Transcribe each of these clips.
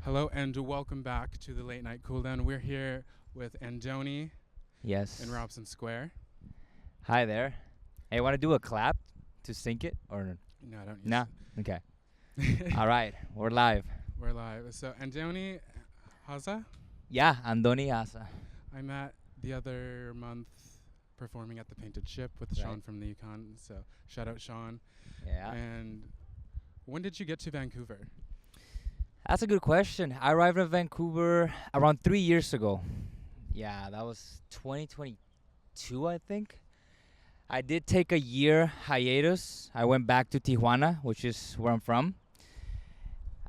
Hello and welcome back to the Late Night Cooldown. We're here with Andoni Yes. in Robson Square. Hi there. Hey, want to do a clap to sync it or No, I don't use nah? Okay. it. All right, we're live. We're live. So Andoni Haza, Yeah, Andoni Haza. I met the other month performing at the Painted Ship with Right. Sean from the Yukon. So shout out Sean. Yeah. And when did you get to Vancouver? That's a good question. I arrived in Vancouver around 3 years ago. Yeah, that was 2022, I think. I did take a year hiatus. I went back to Tijuana, which is where I'm from.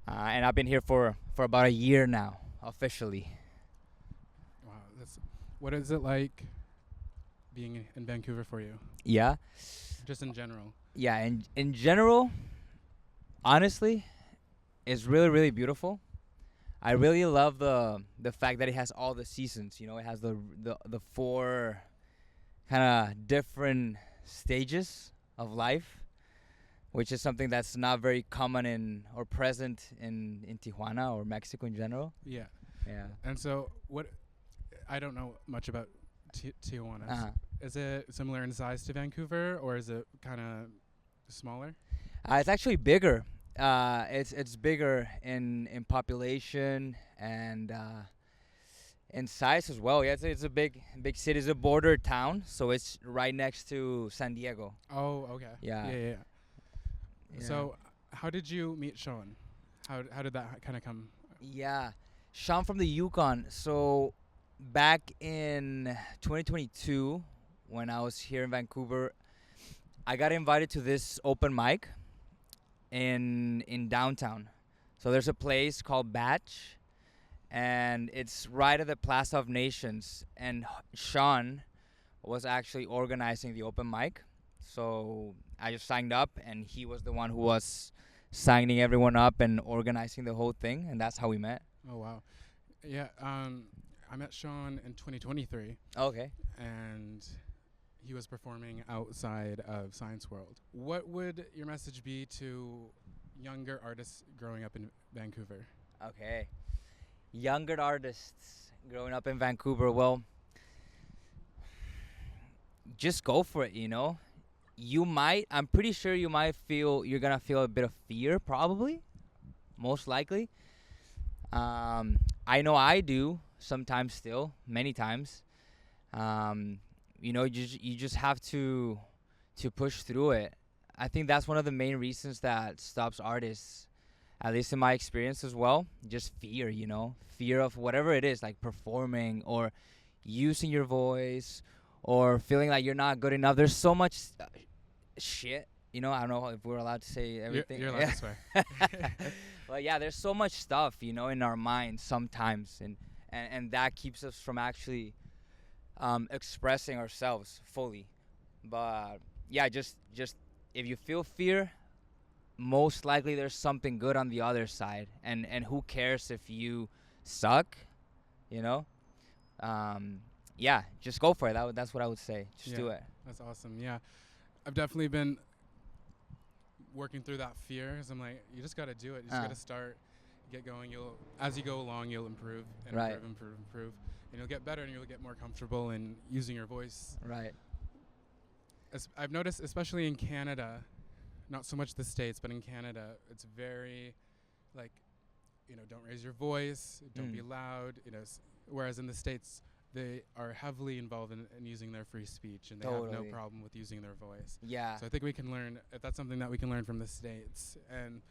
And I've been here for about a year now, officially. Wow, what is it like being in Vancouver for you? Yeah. Just in general. Yeah, in general, honestly, it's really, really beautiful. I really love the fact that it has all the seasons. You know, it has the four kind of different stages of life, which is something that's not very common in or present in Tijuana or Mexico in general. Yeah. Yeah. And so I don't know much about Tijuana. Uh-huh. Is it similar in size to Vancouver, or is it kind of smaller? It's actually bigger. It's bigger in population and in size as well. Yeah, it's a big city. It's a border town, so it's right next to San Diego. Oh, okay. Yeah. Yeah. Yeah. So, how did you meet Sean? How did that kind of come? Yeah, Sean from the Yukon. So back in 2022, when I was here in Vancouver, I got invited to this open mic in downtown. So there's a place called Batch, and it's right at the Plaza of Nations. And Sean was actually organizing the open mic. So I just signed up, and he was the one who was signing everyone up and organizing the whole thing, and that's how we met. Oh, wow. Yeah. I met Sean in 2023, Okay. and he was performing outside of Science World. What would your message be to younger artists growing up in Vancouver? Okay. Younger artists growing up in Vancouver, well, just go for it, you know. I'm pretty sure you're gonna feel a bit of fear, probably, most likely. I know I do sometimes still, many times. You just have to push through it. I think that's one of the main reasons that stops artists, at least in my experience as well. Just fear, you know, fear of whatever it is, like performing or using your voice or feeling like you're not good enough. There's so much shit, you know. I don't know if we're allowed to say everything. You're allowed to swear. But yeah, there's so much stuff, you know, in our minds sometimes, and that keeps us from actually expressing ourselves fully. But yeah, just if you feel fear, most likely there's something good on the other side, and who cares if you suck, you know. Yeah, just go for it. That's what I would say. Just do it. That's awesome. Yeah, I've definitely been working through that fear, because I'm like, you just got to do it. You just got to start, get going. As you go along, you'll improve and Right. improve, and you'll get better, and you'll get more comfortable in using your voice. Right. I've noticed, especially in Canada, not so much the States, but in Canada, it's very, like, don't raise your voice, don't be loud, whereas in the States, they are heavily involved in using their free speech, and they have no problem with using their voice. Yeah. So I think we can learn, if that's something that we can learn from the States. And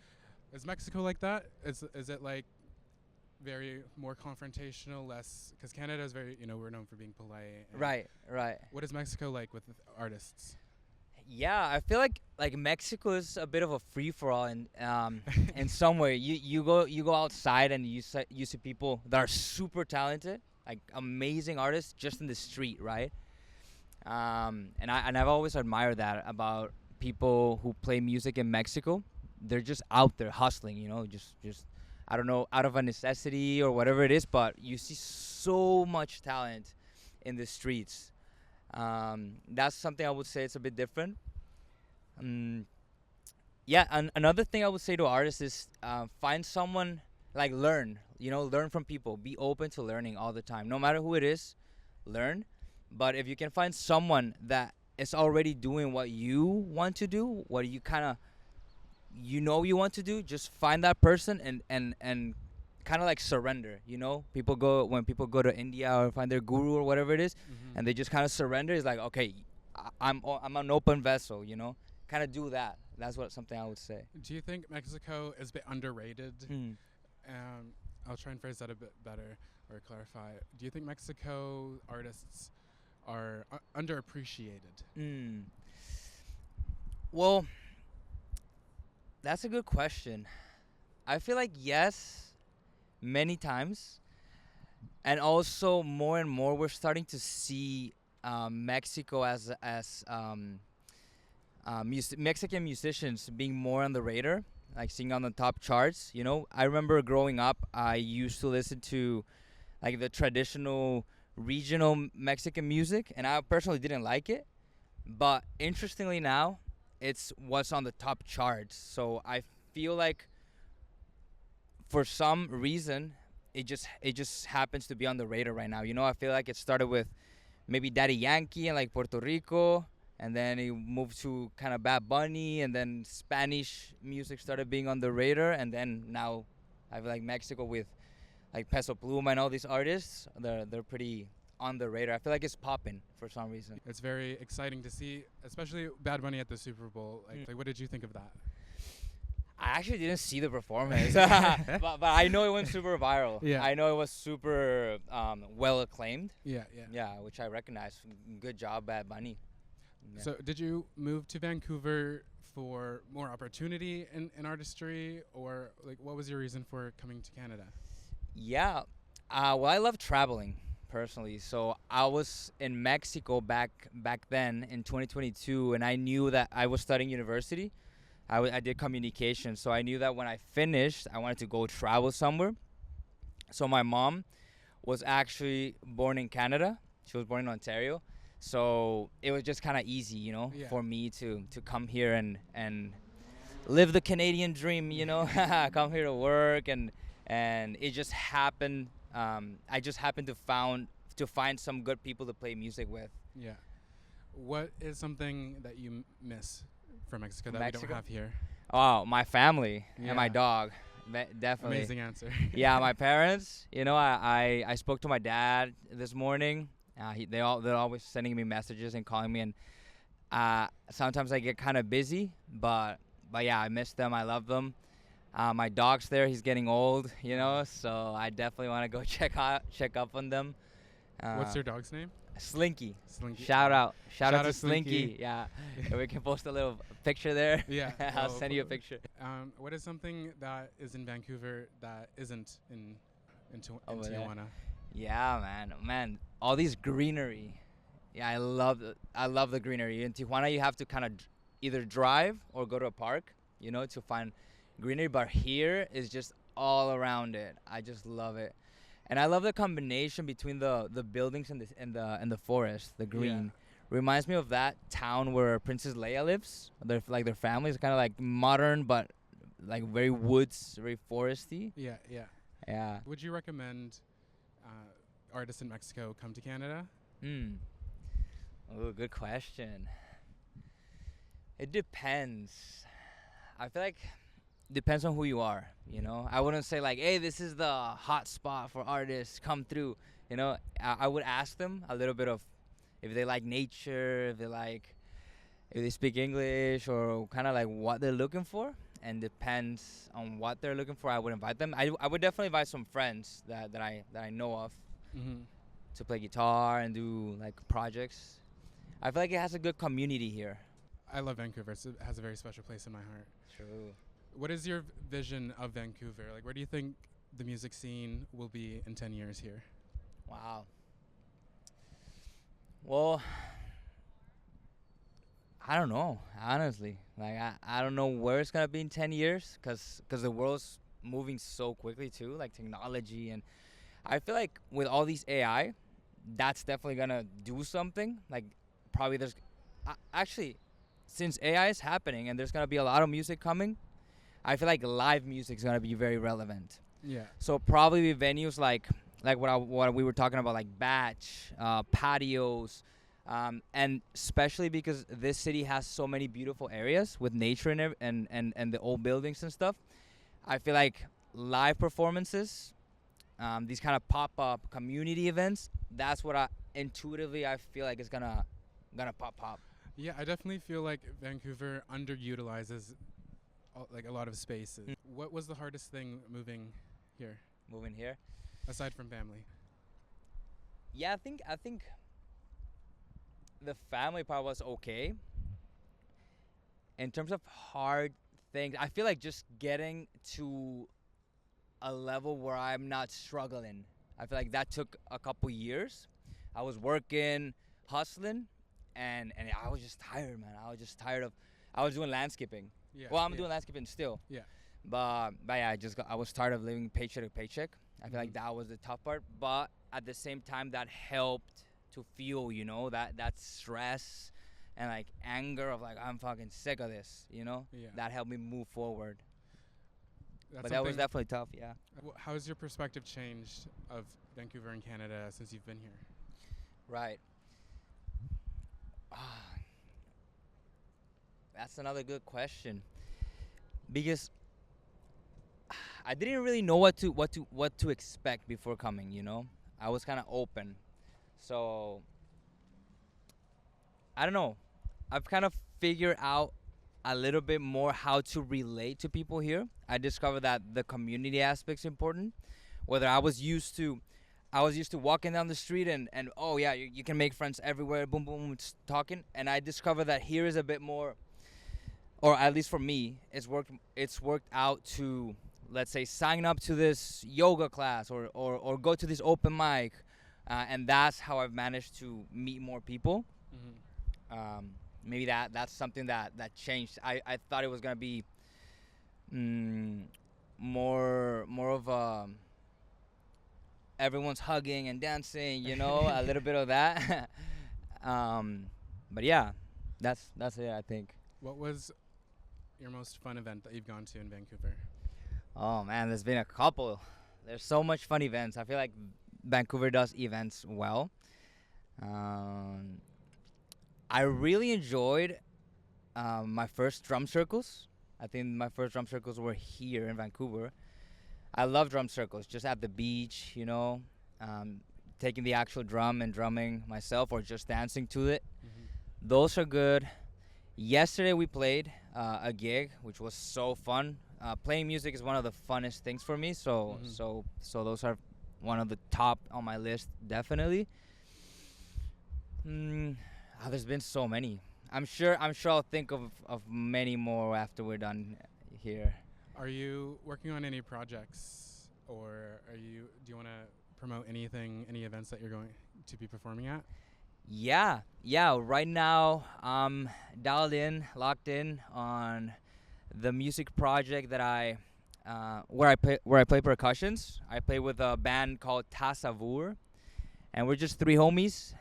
is Mexico like that? Is it like very more confrontational, less, because Canada is very, we're known for being polite. Right. What is Mexico like with artists? Yeah, I feel like Mexico is a bit of a free for all in in some way. You go outside and you see people that are super talented, like amazing artists, just in the street, right? And I've always admired that about people who play music in Mexico. They're just out there hustling, you know, just I don't know, out of a necessity or whatever it is, but you see so much talent in the streets. That's something I would say it's a bit different. Yeah, and another thing I would say to artists is find someone like learn, learn from people. Be open to learning all the time. No matter who it is, learn. But if you can find someone that is already doing what you want to do, what you kind of you want to do, just find that person and kind of like surrender. When people go to India or find their guru or whatever it is, and they just kind of surrender. It's like, okay, I'm an open vessel. Kind of do that. That's something I would say. Do you think Mexico is a bit underrated? I'll try and phrase that a bit better or clarify. Do you think Mexico artists are underappreciated? Well, that's a good question. I feel like yes, many times. And also more and more we're starting to see Mexico as Mexican musicians being more on the radar, like singing on the top charts. I remember growing up, I used to listen to like the traditional regional Mexican music, and I personally didn't like it. But interestingly now, it's what's on the top charts. So I feel like for some reason, it just happens to be on the radar right now. I feel like it started with maybe Daddy Yankee and like Puerto Rico, and then it moved to kind of Bad Bunny, and then Spanish music started being on the radar, and then now I feel like Mexico with like Peso Pluma and all these artists, they're pretty on the radar. I feel like it's popping for some reason. It's very exciting to see, especially Bad Bunny at the Super Bowl. Like what did you think of that? I actually didn't see the performance, but I know it went super viral. Yeah. I know it was super well acclaimed. Yeah. Yeah, which I recognize. Good job, Bad Bunny. Yeah. So did you move to Vancouver for more opportunity in artistry, or like what was your reason for coming to Canada? Yeah, well, I love traveling personally. So I was in Mexico back then in 2022, and I knew that I was studying university. I did communication, so I knew that when I finished, I wanted to go travel somewhere. So my mom was actually born in Canada. She was born in Ontario. So it was just kind of easy, for me to come here and live the Canadian dream, come here to work, and it just happened. I just happened to find some good people to play music with. Yeah. What is something that you miss from Mexico that we don't have here? Oh, my family and my dog. Definitely. Amazing answer. Yeah, my parents. I spoke to my dad this morning. They're always sending me messages and calling me, and sometimes I get kind of busy, but yeah, I miss them. I love them. My dog's there. He's getting old, so I definitely want to go check up on them. What's your dog's name? Slinky. Slinky. Shout out to Slinky. Slinky. Yeah. We can post a little picture there. Yeah. I'll send you a picture. What is something that is in Vancouver that isn't in Tijuana? There. Yeah, man, all these greenery. Yeah, I love the greenery. In Tijuana, you have to kind of either drive or go to a park, to find greenery. But here is just all around it. I just love it. And I love the combination between the buildings and the forest, the green. Yeah. Reminds me of that town where Princess Leia lives. Their family is kind of like modern, but like very woods, very foresty. Yeah. Would you recommend artists in Mexico come to Canada? Oh, good question. It depends. I feel like depends on who you are, I wouldn't say like, hey, this is the hot spot for artists, come through. I would ask them a little bit of if they like nature, if they speak English, or kind of like what they're looking for. And depends on what they're looking for, I would invite them. I would definitely invite some friends that I know of to play guitar and do like projects. I feel like it has a good community here. I love Vancouver. It has a very special place in my heart. True. What is your vision of Vancouver? Like, where do you think the music scene will be in 10 years here? Wow. Well, I don't know, honestly. Like, I don't know where it's going to be in 10 years because the world's moving so quickly, too, like technology. And I feel like with all these AI, that's definitely going to do something. Like, probably there's... actually, since AI is happening and there's going to be a lot of music coming, I feel like live music is going to be very relevant. Yeah. So probably venues like what we were talking about, like Batch, patios, and especially because this city has so many beautiful areas with nature and the old buildings and stuff. I feel like live performances, these kind of pop-up community events, that's what I intuitively I feel like is gonna pop. Yeah, I definitely feel like Vancouver underutilizes like a lot of spaces. What was the hardest thing moving here, Moving here. aside from family? Yeah, I think the family part was okay. In terms of hard things, I feel like just getting to a level where I'm not struggling. I feel like that took a couple years. I was working, hustling, and I was just tired, man. I was just tired of. I was doing landscaping. Yeah. Well, I'm doing landscaping still. Yeah. But yeah, I was tired of living paycheck to paycheck. I feel like Mhm. that was the tough part. But at the same time, that helped to feel, that stress and like anger of like I'm fucking sick of this. Yeah. That helped me move forward. That's But that was something- definitely tough. Yeah. How's your perspective changed of Vancouver and Canada since you've been here? Right. That's another good question. Because I didn't really know what to expect before coming. I was kind of open. So I don't know. I've kind of figured out a little bit more how to relate to people here. I discovered that the community aspect's important. Whether I was used to walking down the street and oh yeah, you can make friends everywhere, boom boom, talking. And I discovered that here is a bit more, or at least for me, it's worked out to, let's say, sign up to this yoga class or go to this open mic, and that's how I've managed to meet more people. Mm-hmm. Maybe that's something that changed. I thought it was gonna be more of everyone's hugging and dancing, a little bit of that. But yeah, that's it, I think. What was your most fun event that you've gone to in Vancouver? Oh man, there's been a couple. There's so much fun events. I feel like Vancouver does events well. I really enjoyed my first drum circles. I think my first drum circles were here in Vancouver. I love drum circles, just at the beach, taking the actual drum and drumming myself or just dancing to it. Mm-hmm. Those are good. Yesterday we played a gig, which was so fun. Playing music is one of the funnest things for me, so those are one of the top on my list, definitely. There's been so many. I'm sure I'll think of many more after we're done here. Are you working on any projects, or do you want to promote any events that you're going to be performing at? Yeah. Right now, I'm locked in on the music project that where I play percussions. I play with a band called Tasavur, and we're just three homies.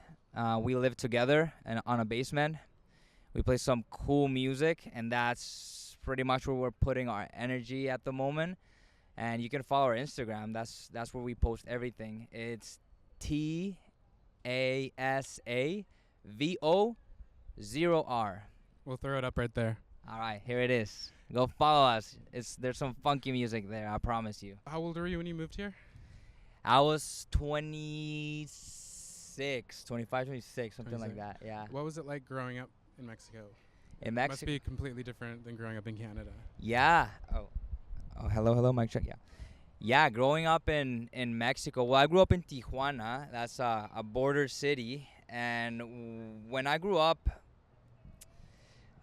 We live together and on a basement. We play some cool music, and that's pretty much where we're putting our energy at the moment. And you can follow our Instagram. That's where we post everything. It's TASAVO0R. We'll throw it up right there. All right, here it is. Go follow us. There's some funky music there, I promise you. How old were you when you moved here? I was 25, 26, something like 26. that. Yeah. What was it like growing up in Mexico? In Must Mexico. be completely different than growing up in Canada. Yeah. Oh, hello, mic check. Yeah. Yeah, growing up in Mexico. Well, I grew up in Tijuana. That's a border city. And when I grew up,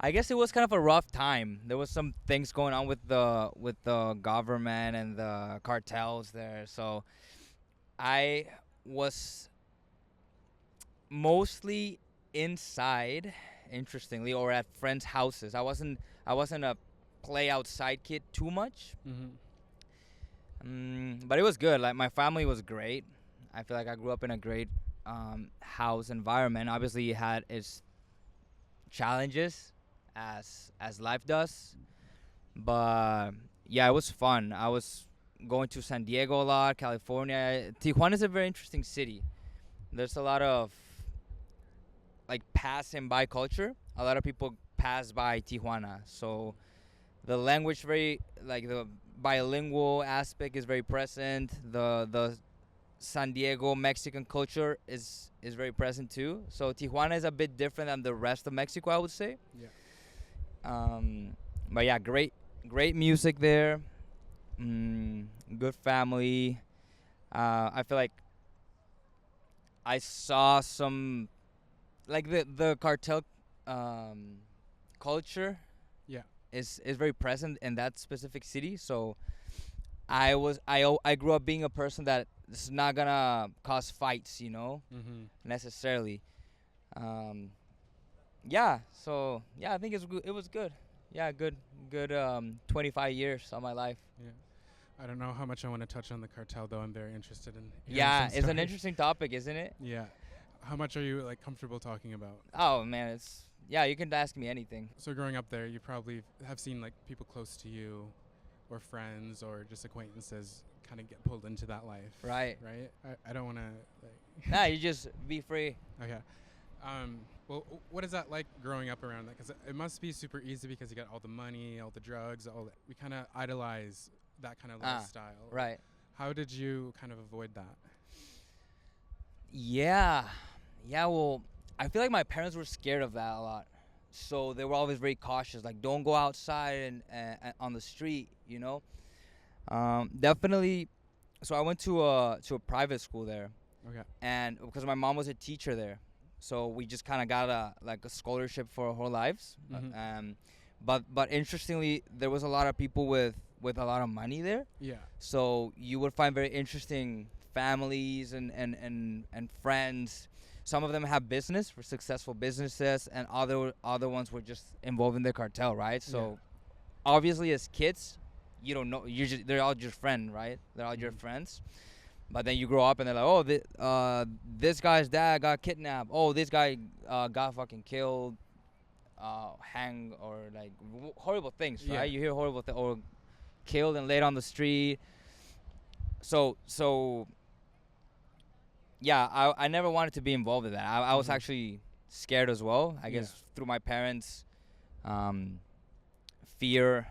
I guess it was kind of a rough time. There was some things going on with the government and the cartels there. So I was mostly inside, interestingly, or at friends' houses. I wasn't a play outside kid too much. Mm-hmm. But it was good. Like, my family was great. I feel like I grew up in a great house environment. Obviously, it had its challenges, as life does. But yeah, it was fun. I was going to San Diego a lot, California. Tijuana is a very interesting city. There's a lot of like passing by culture. A lot of people pass by Tijuana, so the language very like the bilingual aspect is very present. The San Diego Mexican culture is very present too. So Tijuana is a bit different than the rest of Mexico, I would say. Yeah. But yeah, great music there. Good family. I feel like I saw some like the cartel culture Yeah. is very present in that specific city. So I grew up being a person that is not gonna cause fights, Mm-hmm. necessarily. Yeah. So yeah, I think it was good. Yeah, good 25 years of my life. Yeah. I don't know how much I want to touch on the cartel, though. I'm very interested in. Yeah, some it's an stories. interesting topic, isn't it? Yeah. How much are you like comfortable talking about? Oh man, you can ask me anything. So growing up there, you probably have seen like people close to you, or friends, or just acquaintances, kind of get pulled into that life. Right. Right. I don't want to like. Nah, you just be free. Okay. Well, what is that like growing up around that? Because it must be super easy because you got all the money, all the drugs, we kind of idolize that kind of lifestyle. Right. How did you kind of avoid that? Yeah. Well, I feel like my parents were scared of that a lot, so they were always very cautious. Like, don't go outside and on the street. Definitely. So I went to a private school there. Okay. And because my mom was a teacher there, so we just kind of got a scholarship for our whole lives. Mm-hmm. But interestingly, there was a lot of people with a lot of money there. Yeah. So you would find very interesting families and friends. Some of them have were successful businesses, and other ones were just involved in the cartel, right? So obviously as kids, you don't know. They're all your friend, right? They're all your friends. But then you grow up and they're like, oh, this guy's dad got kidnapped. Oh, this guy got fucking killed, hanged, or like horrible things, right? Yeah. You hear horrible things, or killed and laid on the street. So yeah, I never wanted to be involved in that. I was actually scared as well. I guess through my parents' fear,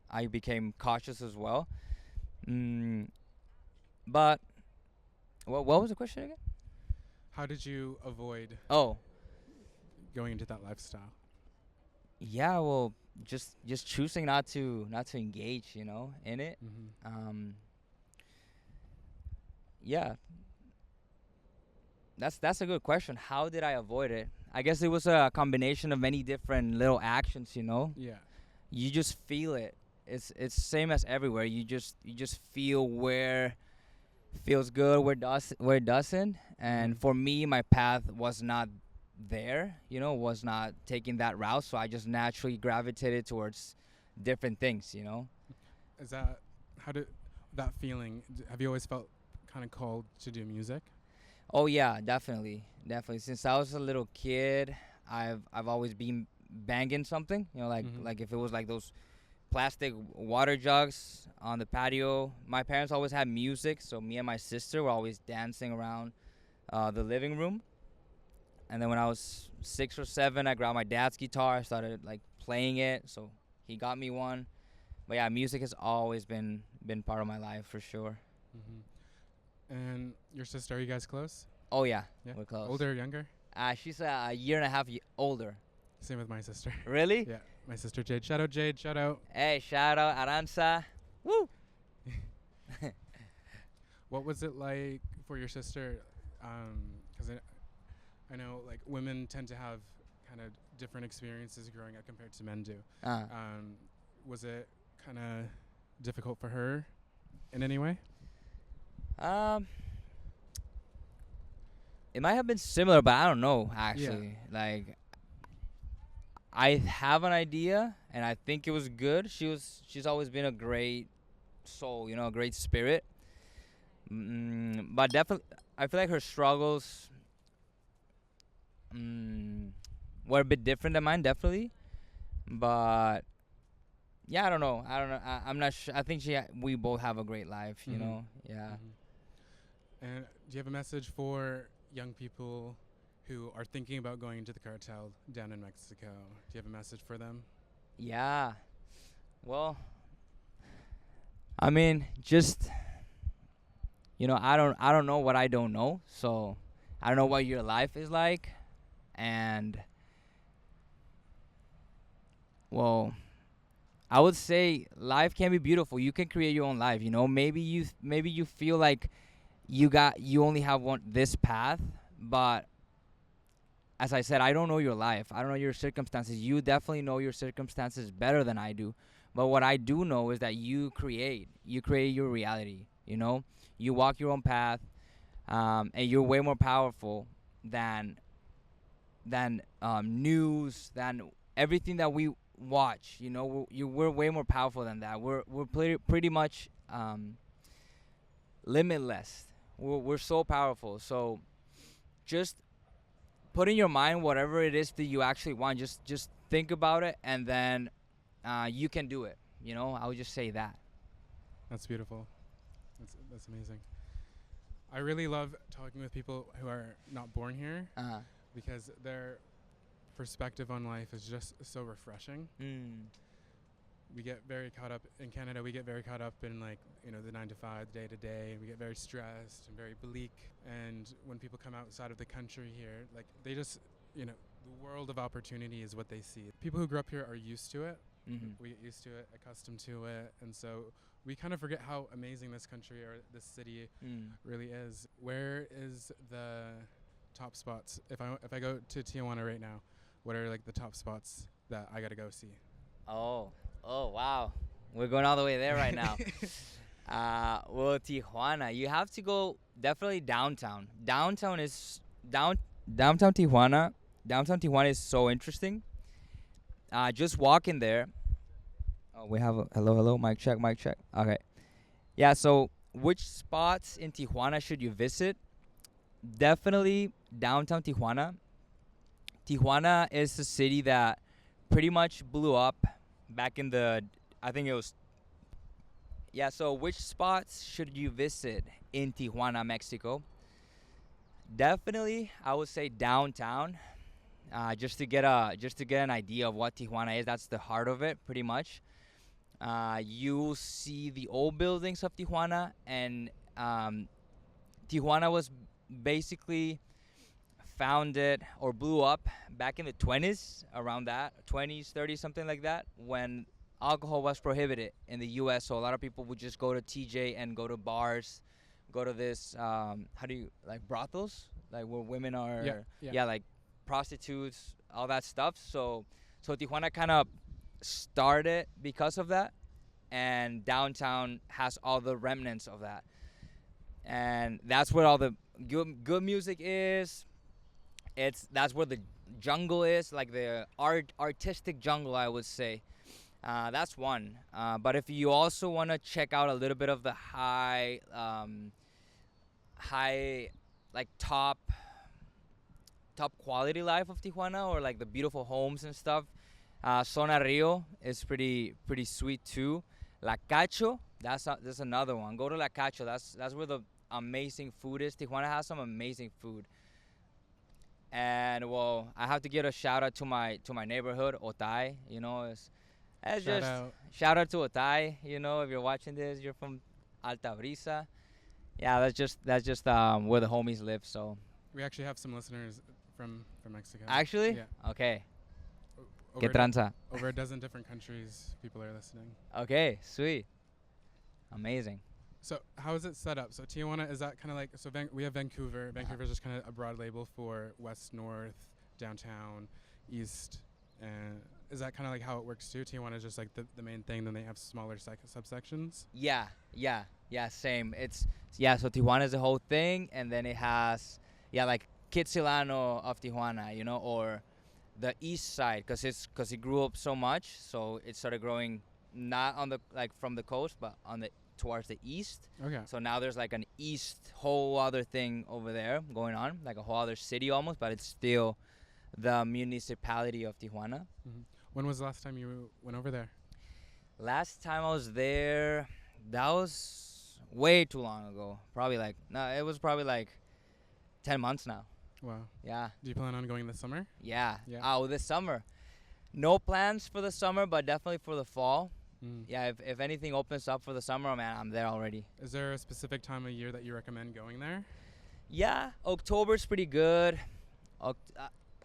I became cautious as well. But what was the question again? How did you avoid going into that lifestyle? Yeah, well, just choosing not to engage, in it. Mm-hmm. Yeah. That's a good question. How did I avoid it? I guess it was a combination of many different little actions, Yeah. You just feel it. It's same as everywhere. You just feel where feels good, where it doesn't. And for me, my path was not there, was not taking that route, so I just naturally gravitated towards different things, Is that how did that feeling? Have you always felt kind of called to do music? Oh yeah, definitely. Since I was a little kid, I've always been banging something, like if it was like those plastic water jugs on the patio. My parents always had music, so me and my sister were always dancing around the living room. And then when I was 6 or 7, I grabbed my dad's guitar. I started like playing it, so he got me one. But yeah, music has always been part of my life for sure. Mm-hmm. And your sister, are you guys close? Oh yeah, we're close. Older or younger? She's a year and a half older. Same with my sister. Really? Yeah, my sister Jade. Shout out Jade. Shout out. Hey, shout out Aranza. Woo! What was it like for your sister? Because I know like women tend to have kind of different experiences growing up compared to men do. Was it kind of difficult for her in any way? It might have been similar, but I don't know actually. Yeah. Like, I have an idea, and I think it was good. She's always been a great soul, a great spirit. But definitely, I feel like her struggles were a bit different than mine, definitely. But yeah, I don't know. I'm not sure. I think we both have a great life, you know. Yeah. And do you have a message for young people who are thinking about going into the cartel down in Mexico? Do you have a message for them? Yeah. Well, I mean, just I don't know what I don't know. So, I don't know what your life is like, and well, I would say life can be beautiful. You can create your own life, you know. Maybe you feel like you only have this path, but as I said, I don't know your life. I don't know your circumstances. You definitely know your circumstances better than I do. But what I do know is that you create your reality, you know? You walk your own path, and you're way more powerful than news, than everything that we watch, you know? We're way more powerful than that. We're pretty much limitless. We're so powerful. So just put in your mind whatever it is that you actually want. Just think about it, and then you can do it. You know, I would just say that. That's beautiful. That's amazing. I really love talking with people who are not born here because their perspective on life is just so refreshing. We get very caught up in Canada. We get very caught up in the 9 to 5, day to day, and we get very stressed and very bleak. And when people come outside of the country here, they just, the world of opportunity is what they see. People who grew up here are used to it. We get used to it, accustomed to it, and so we kind of forget how amazing this country or this city really is. Where is the top spots? If I go to Tijuana right now, what are the top spots that I got to go see? Oh wow, we're going all the way there right now. Well, Tijuana, you have to go definitely downtown. Downtown Tijuana. Downtown Tijuana is so interesting. Just walking there. Oh, we have a hello, mic check. Okay. Yeah, so which spots in Tijuana should you visit? Definitely downtown Tijuana. Tijuana is a city that pretty much blew up back in I think it was. Yeah, so which spots should you visit in Tijuana, Mexico? Definitely, I would say downtown. Just to get an idea of what Tijuana is. That's the heart of it, pretty much. You'll see the old buildings of Tijuana, and Tijuana was basically founded or blew up back in the 20s, around that 20s, 30s, something like that, when alcohol was prohibited in the U.S. So a lot of people would just go to TJ and go to bars, go to this brothels, where women are like prostitutes, all that stuff. So Tijuana kind of started because of that, and downtown has all the remnants of that, and that's where all the good music is. That's where the jungle is, like the artistic jungle, I would say. That's one. But if you also want to check out a little bit of the high top quality life of Tijuana, or the beautiful homes and stuff, Zona Rio is pretty sweet too. La Cacho, that's another one. Go to La Cacho. That's where the amazing food is. Tijuana has some amazing food. And well, I have to give a shout out to my neighborhood, Otay. You know, shout out to Otay. You know, if you're watching this, you're from Alta Brisa. Yeah, that's just where the homies live. So we actually have some listeners from Mexico. Actually? Yeah. Okay. Que tranza? Over a dozen different countries, people are listening. Okay, sweet. Amazing. So how is it set up? So Tijuana, is that kind of we have Vancouver. Vancouver is just kind of a broad label for west, north, downtown, east. And is that kind of how it works too? Tijuana is just the main thing, then they have smaller subsections? Yeah, same. So Tijuana is the whole thing, and then it has, Kitsilano of Tijuana, you know, or the east side, because it grew up so much, so it started growing not on the from the coast, but towards the east. Okay. So now there's an east whole other thing over there going on, a whole other city almost, but it's still the municipality of Tijuana. Mm-hmm. When was the last time you went over there? Last time I was there, that was way too long ago. Probably like no, it was probably like 10 months now. Wow. Yeah. Do you plan on going this summer? Yeah. Yeah. Oh, this summer. No plans for the summer, but definitely for the fall. Mm. Yeah, if anything opens up for the summer, man, I'm there already. Is there a specific time of year that you recommend going there? Yeah, October's pretty good.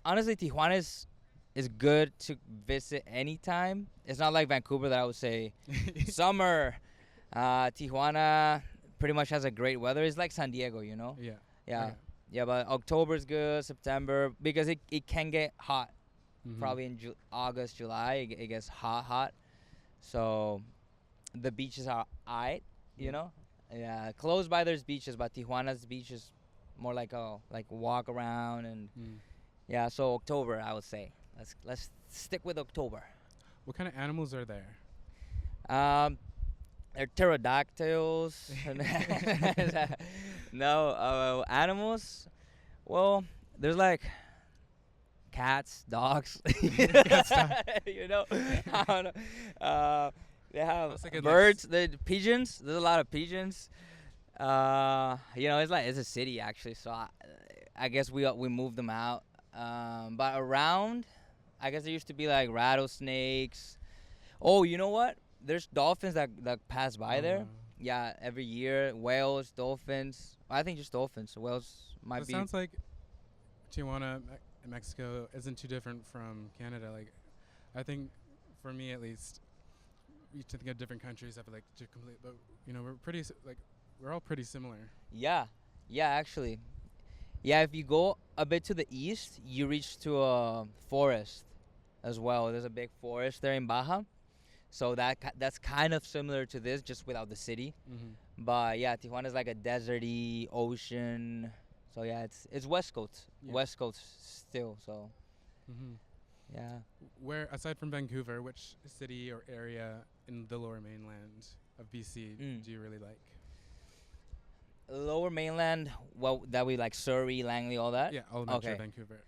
Honestly, Tijuana is good to visit anytime. It's not like Vancouver that I would say summer. Tijuana pretty much has a great weather. It's like San Diego, you know? Yeah. Yeah. Okay. Yeah, but October's good, September, because it can get hot. Mhm. Probably in August, July, it gets hot. So the beaches are aight, you know? Yeah, close by there's beaches, but Tijuana's beach is more like a walk around and Mm. yeah, so October I would say. Let's stick with October. What kind of animals are there? They're pterodactyls. No, animals. Well, there's like cats, dogs. You know, I don't know. They have Looks like it birds, pigeons. There's a lot of pigeons. You know, it's a city actually, so I guess we moved them out. But around, I guess there used to be like rattlesnakes. Oh, you know what? There's dolphins that pass by there. wow. Yeah, every year. Whales, dolphins. I think just dolphins. Whales might It be. sounds like Tijuana, Mexico, isn't too different from Canada. Like, I think, for me at least, you to think of different countries have like to complete, but you know we're all pretty similar. Yeah, actually. Yeah, if you go a bit to the east, you reach to a forest as well. There's a big forest there in Baja. So that's kind of similar to this, just without the city. Mm-hmm. But yeah, Tijuana is like a deserty ocean. So yeah, it's West Coast, Yeah. West Coast still. So Mm-hmm. yeah. Where, aside from Vancouver, which city or area in the Lower Mainland of BC do you really like? Lower Mainland, well, that we like Surrey, Langley, all that. Yeah, all Metro okay. Vancouver.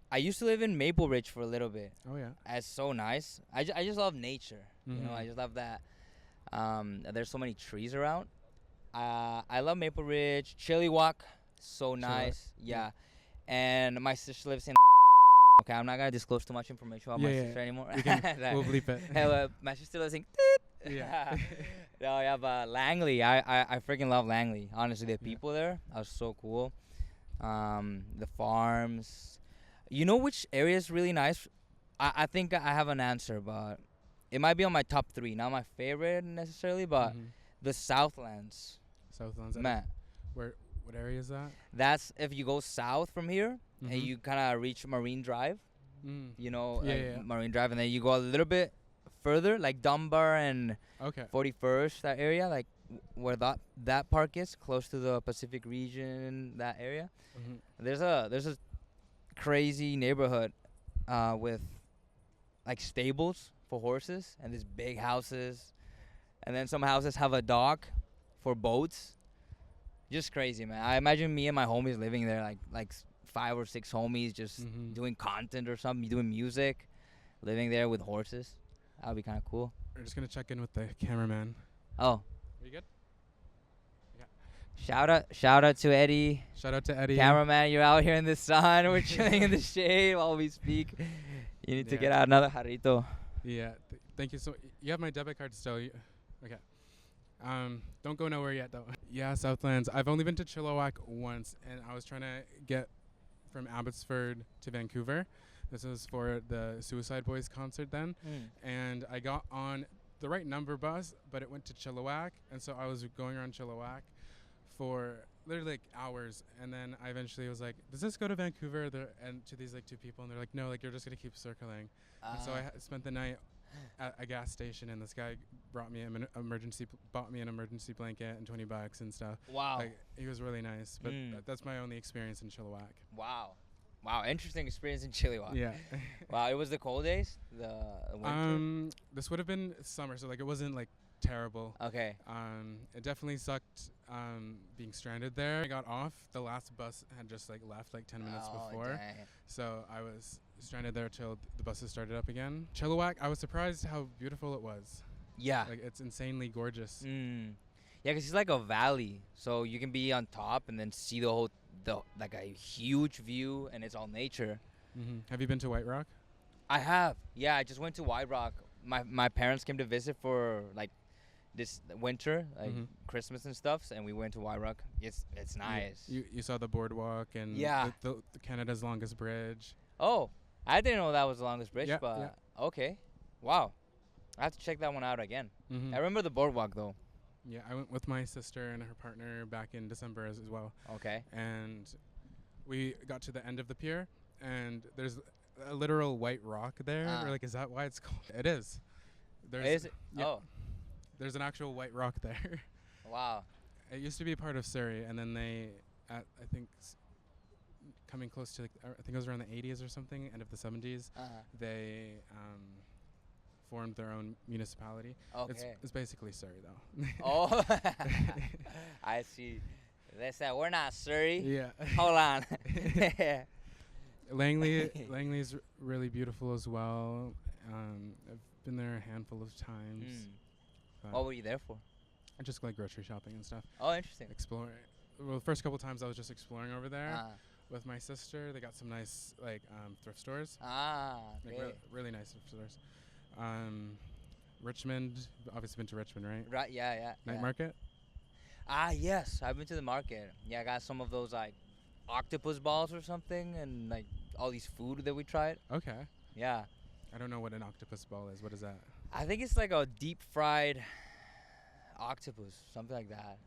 I used to live in Maple Ridge for a little bit. Oh yeah. It's so nice. I just love nature. You know, Mhm. I just love that. There's so many trees around. I love Maple Ridge, Chilliwack, so nice. Yeah. And my sister lives in. Okay, I'm not gonna disclose too much information about my sister anymore. We'll bleep it. Hey, my sister lives in. Yeah. No, yeah, but Langley, I freaking love Langley. Honestly, the people there are so cool. The farms. You know which area is really nice? I think I have an answer, but it might be on my top 3. Not my favorite necessarily, but Mhm. the Southlands. Southlands. Man, What area is that? that's if you go south from here and Mhm. you kind of reach Marine Drive. Mm. You know, Yeah, like yeah. Marine Drive, and then you go a little bit further, like Dunbar and Okay. 41st, that area, like where that park is, close to the Pacific region, that area. Mhm. There's a crazy neighborhood with like stables for horses and these big houses, and then some houses have a dock for boats. Just crazy, man. I imagine me and my homies living there, like 5 or 6 homies, just Mhm. doing content or something, doing music, living there with horses. That would be kind of cool. We're just gonna check in with the cameraman. Oh, Are you good? shout out to Eddie, Shout out to Eddie. cameraman. You're out here in the sun. We're chilling in the shade while we speak. You need to Yeah. get out another jarrito. Yeah. Thank you so. You have my debit card still. Okay. Don't go nowhere yet though. Yeah, Southlands. I've only been to Chilliwack once, and I was trying to get from Abbotsford to Vancouver. This was for the Suicide Boys concert then, and I got on the right number bus, but it went to Chilliwack, and so I was going around Chilliwack for literally like hours, and then I eventually was like, "Does this go to Vancouver?" And to these like 2 people, and they're like, "No, like you're just gonna keep circling." And so I spent the night at a gas station, and this guy brought me bought me an emergency blanket and $20 and stuff. Wow. Like he was really nice, but Mm. that's my only experience in Chilliwack. Wow, interesting experience in Chilliwack. Yeah. Wow, it was the cold days, the winter. This would have been summer, so like it wasn't like terrible. Okay. It definitely sucked being stranded there. I got off. The last bus had just like left like 10 minutes before. Dang. So I was stranded there till the buses started up again. Chilliwack, I was surprised how beautiful it was. Yeah. Like, it's insanely gorgeous. Yeah, 'cause it's like a valley, so you can be on top and then see like a huge view, and it's all nature. Have you been to White Rock? I have. Yeah, I just went to White Rock. My parents came to visit for like this winter, like Christmas and stuff, and we went to White Rock. It's nice. You saw the boardwalk and the Canada's longest bridge. Oh, I didn't know that was the longest bridge, Yeah, but okay. Wow. I have to check that one out again. I remember the boardwalk though. Yeah, I went with my sister and her partner back in December as well. Okay. And we got to the end of the pier, and there's a literal white rock there. We're like, is that why it's called? It is. Is it? Yeah, Oh. There's an actual white rock there. Wow. It used to be part of Surrey, and then they, I think, coming close to, I think it was around the 80s or something, end of the 70s, they formed their own municipality. Okay. It's basically Surrey, though. Oh. I see. They said, we're not Surrey. Yeah. Hold on. Langley's really beautiful as well. I've been there a handful of times. What were you there for? I just like grocery shopping and stuff. Oh, interesting. Exploring. Well, the first couple times I was just exploring over there with my sister. They got some nice thrift stores. Like really nice thrift stores. Richmond, obviously been to Richmond, right? Right. Yeah. Night market. Yes, I've been to the market. Yeah, I got some of those like octopus balls or something, and like all these food that we tried. Okay. Yeah. I don't know what an octopus ball is. What is that? I think it's like a deep fried octopus, something like that.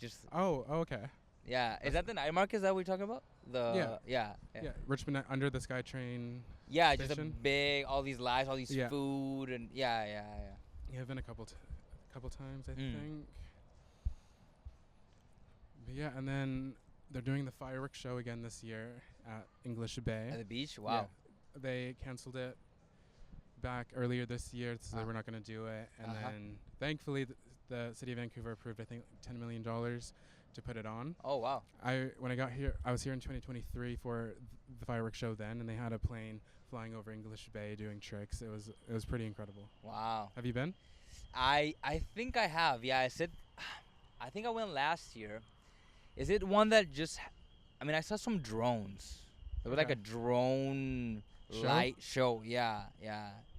Just. Oh, okay. Yeah, is that the night market that we're talking about? Yeah. Richmond under the SkyTrain. Yeah, station. just a big, all these lights, all these food, and yeah. Yeah, I've been a couple times, I think. But yeah, and then they're doing the fireworks show again this year at English Bay. At the beach? Wow. Yeah, they canceled it back earlier this year, so they were not going to do it. And then, thankfully, the city of Vancouver approved, I think, $10 million to put it on. Oh, wow. When I got here, I was here in 2023 for the fireworks show then, and they had a plane flying over English Bay doing tricks. It was pretty incredible. Wow. Have you been? I think I have. Yeah, I think I went last year. Is it one that just? I saw some drones. It was like a drone light show. Yeah.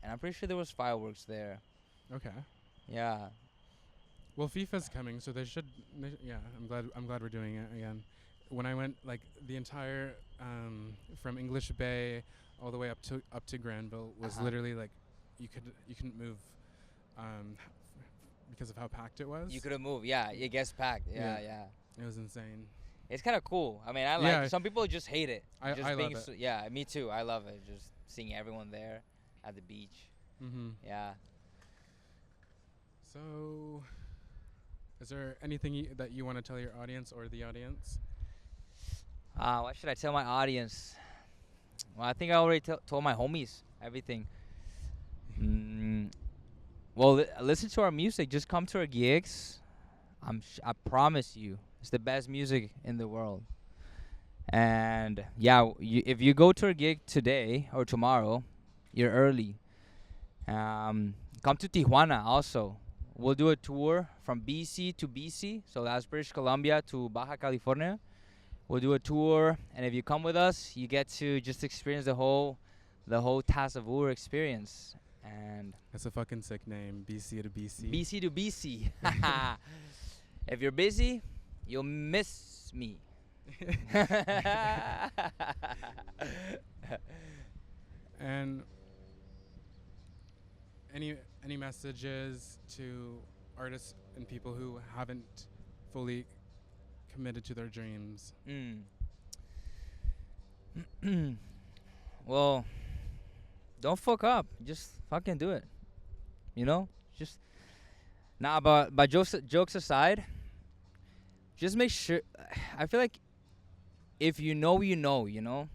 And I'm pretty sure there was fireworks there. Okay. Yeah. Well, FIFA's coming, so they should. Yeah, I'm glad we're doing it again. When I went, like the entire from English Bay all the way up to Granville was literally like you couldn't move because of how packed it was. You couldn't move. Yeah, it gets packed. Yeah. It was insane. It's kind of cool. I mean, I like it. Some people just hate it. I love it. Yeah, me too. I love it. Just seeing everyone there at the beach. Yeah. So, is there anything that you want to tell your audience or the audience? What should I tell my audience? Well, I think I already told my homies everything. Well, listen to our music. Just come to our gigs. I promise you, it's the best music in the world. And yeah, if you go to a gig today or tomorrow, you're early. Come to Tijuana also. We'll do a tour from BC to BC, so that's British Columbia to Baja California. We'll do a tour, and if you come with us, you get to just experience the whole Tazavur experience. And that's a fucking sick name, BC to BC. BC to BC. If you're busy, you'll miss me. And any messages to artists and people who haven't fully committed to their dreams? Well, don't fuck up. Just fucking do it. You know? Just but jokes aside, just make sure. I feel like if you know, you know.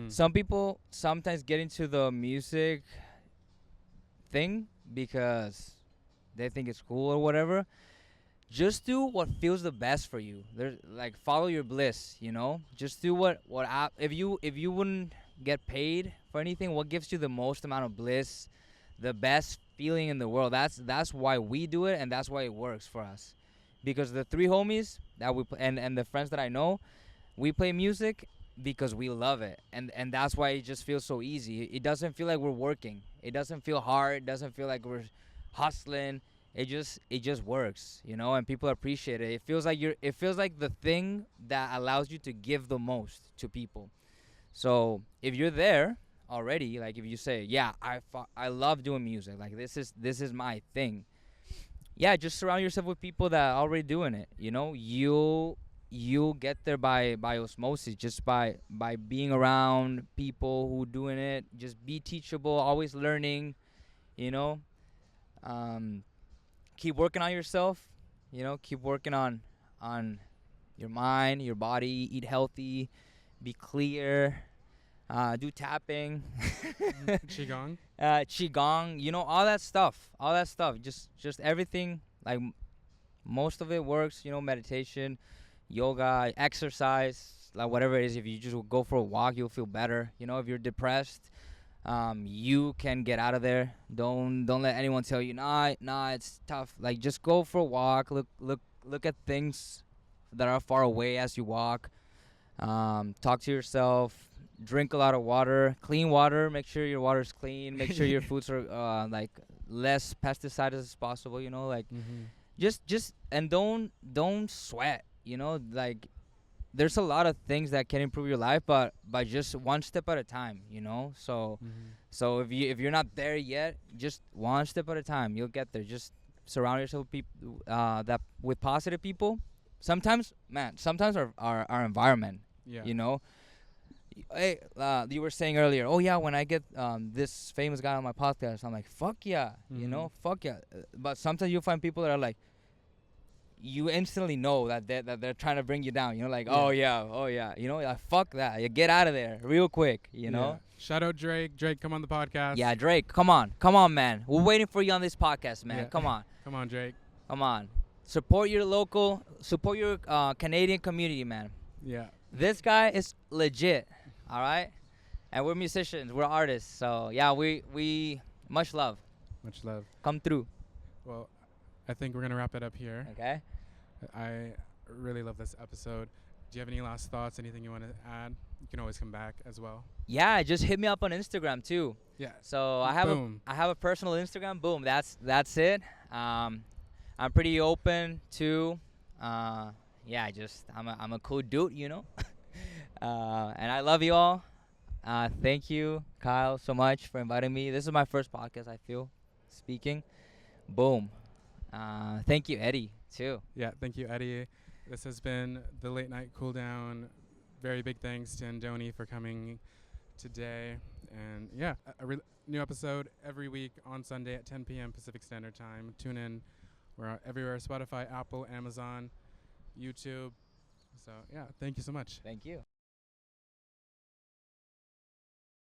Some people sometimes get into the music thing because they think it's cool or whatever. Just do what feels the best for you. There's like follow your bliss, Just do what if you wouldn't get paid for anything. What gives you the most amount of bliss, the best feeling in the world? That's why we do it, and that's why it works for us. Because the three homies that and the friends that I know, we play music because we love it, and that's why it just feels so easy. It doesn't feel like we're working. It doesn't feel hard. It doesn't feel like we're hustling. It just works, you know, and people appreciate it. It feels like the thing that allows you to give the most to people. So if you're there already, like if you say, yeah, I love doing music, like this is my thing. Yeah, just surround yourself with people that are already doing it. You know, you'll get there by osmosis, just by being around people who doing it. Just be teachable, always learning, you know. Um, Keep working on yourself, you know, keep working on your mind, your body, eat healthy, be clear, do tapping, Qigong. qigong, you know, all that stuff, just everything. Like most of it works, you know, meditation, yoga, exercise, like whatever it is. If you just go for a walk, you'll feel better. You know, if you're depressed, you can get out of there. Don't let anyone tell you, nah, it's tough. Like just go for a walk. Look at things that are far away as you walk. Talk to yourself. Drink a lot of water, clean water. Make sure your water's clean. Make sure your foods are like less pesticides as possible. You know, like just and don't sweat. You know, like there's a lot of things that can improve your life, but just one step at a time, you know. So if you're not there yet, just one step at a time, you'll get there. Just surround yourself with people with positive people. Sometimes our environment, Yeah. you know. Hey, you were saying earlier, oh yeah, when I get this famous guy on my podcast, I'm like, fuck yeah, you know, fuck yeah. But sometimes you'll find people that are like, you instantly know that they're trying to bring you down. You know, like, oh yeah, you know, like, fuck that. You get out of there real quick, you know. Shout out Drake. Drake, come on the podcast. Yeah, Drake, come on, man. We're waiting for you on this podcast, man. Come on. Come on, Drake. Come on. Support your Canadian community, man. Yeah. This guy is legit, all right? And we're musicians, we're artists. So, yeah, we much love. Much love. Come through. Well, I think we're going to wrap it up here. Okay. I really love this episode. Do you have any last thoughts, anything you want to add? You can always come back as well. Yeah, just hit me up on Instagram too. Yeah. So I have a personal Instagram. Boom. That's it. I'm pretty open to I'm a cool dude, you know. And I love you all. Thank you, Kyle, so much for inviting me. This is my first podcast, I feel, speaking. Boom. Thank you, Eddie, too. Yeah, thank you, Eddie. This has been the Late Night Cool Down. Very big thanks to Andoni for coming today. And yeah, a new episode every week on Sunday at 10 p.m. Pacific Standard Time. Tune in. We're everywhere: Spotify, Apple, Amazon, YouTube. So yeah, thank you so much. Thank you.